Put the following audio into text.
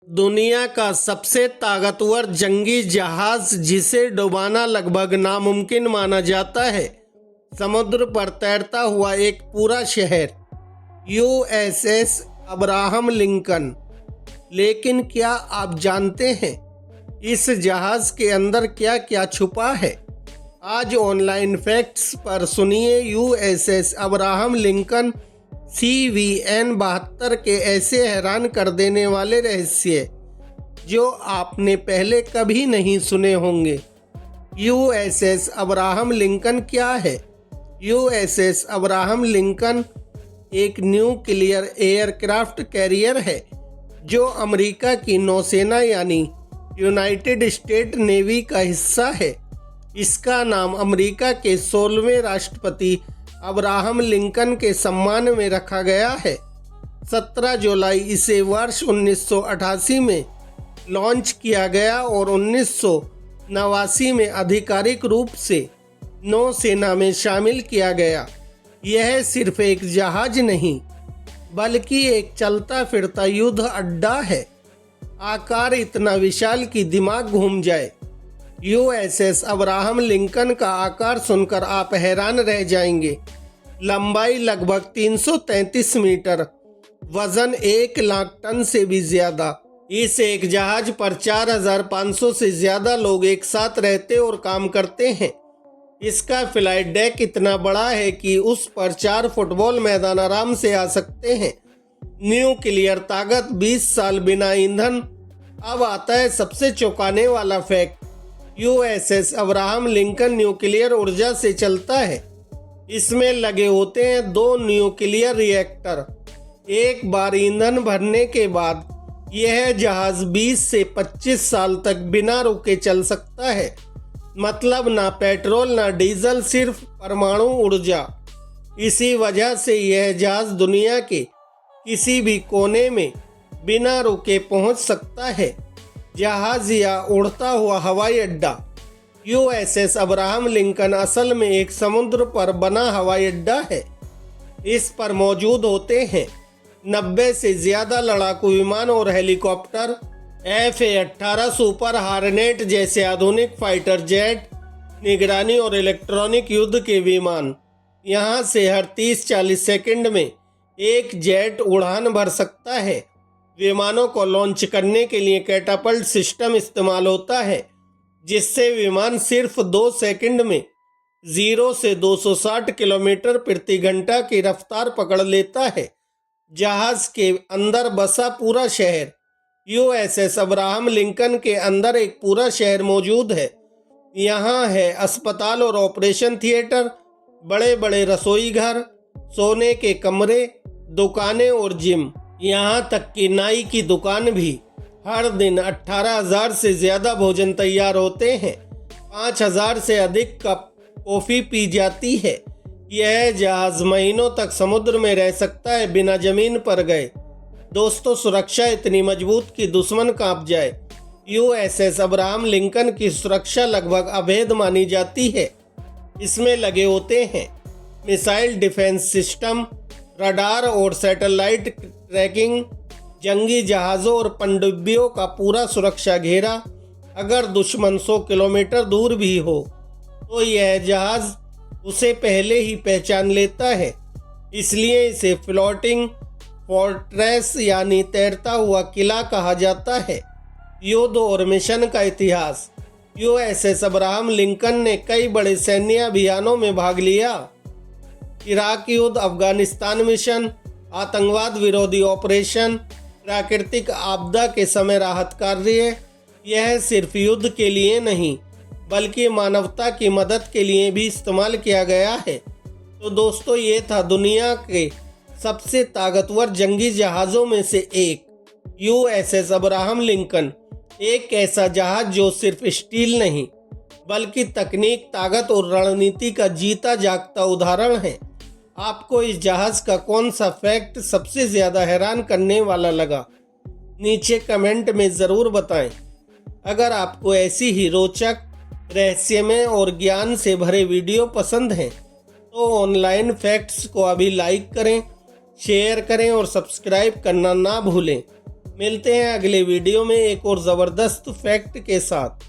दुनिया का सबसे ताकतवर जंगी जहाज जिसे डुबाना लगभग नामुमकिन माना जाता है, समुद्र पर तैरता हुआ एक पूरा शहर, यूएसएस अब्राहम लिंकन। लेकिन क्या आप जानते हैं इस जहाज के अंदर क्या क्या छुपा है? आज ऑनलाइन फैक्ट्स पर सुनिए यूएसएस अब्राहम लिंकन CVN 72 के ऐसे हैरान कर देने वाले रहस्य जो आपने पहले कभी नहीं सुने होंगे। यूएसएस अब्राहम लिंकन क्या है? यूएसएस अब्राहम लिंकन एक न्यूक्लियर एयरक्राफ्ट कैरियर है जो अमेरिका की नौसेना यानी यूनाइटेड स्टेट नेवी का हिस्सा है। इसका नाम अमेरिका के 16वें राष्ट्रपति अब्राहम लिंकन के सम्मान में रखा गया है। 17 जुलाई इसे वर्ष 1988 में लॉन्च किया गया और 1989 में आधिकारिक रूप से नौसेना में शामिल किया गया। यह सिर्फ एक जहाज नहीं बल्कि एक चलता फिरता युद्ध अड्डा है। आकार इतना विशाल कि दिमाग घूम जाए। यूएसएस अब्राहम लिंकन का आकार सुनकर आप हैरान रह जाएंगे। लंबाई लगभग 333 मीटर, वजन 1 लाख टन से भी ज्यादा। इस एक जहाज पर 4500 से ज्यादा लोग एक साथ रहते और काम करते हैं। इसका फ्लाइट डेक इतना बड़ा है कि उस पर 4 फुटबॉल मैदान आराम से आ सकते हैं। न्यूक्लियर ताकत 20 साल बिना ईंधन। अब आता है सबसे चौंकाने वाला fact. USS Abraham Lincoln nuclear ऊर्जा से चलता है। इसमें लगे होते हैं 2 न्यूक्लियर रिएक्टर। एक बार ईंधन भरने के बाद यह जहाज 20 से 25 साल तक बिना रुके चल सकता है। मतलब ना पेट्रोल ना डीजल, सिर्फ परमाणु ऊर्जा। इसी वजह से यह जहाज दुनिया के किसी भी कोने में बिना रुके पहुंच सकता है। जहाज या उड़ता हुआ हवाई अड्डा। यूएसएस अब्राहम लिंकन असल में एक समुद्र पर बना हवाई अड्डा है। इस पर मौजूद होते हैं 90 से ज्यादा लड़ाकू विमान और हेलीकॉप्टर, F/A-18 सुपर हार्नेट जैसे आधुनिक फाइटर जेट, निगरानी और इलेक्ट्रॉनिक युद्ध के विमान। यहाँ से हर 30-40 सेकंड में एक जेट उड़ान भर सकता है। विमानों को लॉन्च करने के लिए कैटापल्ट सिस्टम इस्तेमाल होता है, जिससे विमान सिर्फ 2 सेकंड में 0 से 260 किलोमीटर प्रति घंटा की रफ्तार पकड़ लेता है। जहाज के अंदर बसा पूरा शहर। यूएसएस अब्राहम लिंकन के अंदर एक पूरा शहर मौजूद है। यहाँ है अस्पताल और ऑपरेशन थिएटर, बड़े बड़े रसोई घर, सोने के कमरे, दुकानें और जिम। यहाँ तक कि नाई की दुकान भी। हर दिन 18,000 से ज्यादा भोजन तैयार होते हैं। 5,000 से अधिक कप कॉफी पी जाती है। यह जहाज महीनों तक समुद्र में रह सकता है बिना जमीन पर गए। दोस्तों, सुरक्षा इतनी मजबूत कि दुश्मन कांप जाए। यूएसएस अब्राहम लिंकन की सुरक्षा लगभग अभेद मानी जाती है। इसमें लगे होते हैं मिसाइल डिफेंस सिस्टम, रडार और सैटेलाइट ट्रैकिंग, जंगी जहाज़ों और पनडुब्बियों का पूरा सुरक्षा घेरा। अगर दुश्मन 100 किलोमीटर दूर भी हो तो यह जहाज़ उसे पहले ही पहचान लेता है। इसलिए इसे फ्लोटिंग फोर्ट्रेस यानी तैरता हुआ किला कहा जाता है। युद्ध और मिशन का इतिहास। यूएसएस अब्राहम लिंकन ने कई बड़े सैन्य अभियानों में भाग लिया। इराक युद्ध, अफगानिस्तान मिशन, आतंकवाद विरोधी ऑपरेशन, प्राकृतिक आपदा के समय राहत कार्य। यह सिर्फ युद्ध के लिए नहीं बल्कि मानवता की मदद के लिए भी इस्तेमाल किया गया है। तो दोस्तों, ये था दुनिया के सबसे ताकतवर जंगी जहाज़ों में से एक, यूएसएस अब्राहम लिंकन। एक ऐसा जहाज जो सिर्फ स्टील नहीं बल्कि तकनीक, ताकत और रणनीति का जीता जागता उदाहरण है। आपको इस जहाज का कौन सा फैक्ट सबसे ज़्यादा हैरान करने वाला लगा? नीचे कमेंट में ज़रूर बताएं। अगर आपको ऐसी ही रोचक, रहस्यमय और ज्ञान से भरे वीडियो पसंद हैं तो ऑनलाइन फैक्ट्स को अभी लाइक करें, शेयर करें और सब्सक्राइब करना ना भूलें। मिलते हैं अगले वीडियो में एक और ज़बरदस्त फैक्ट के साथ।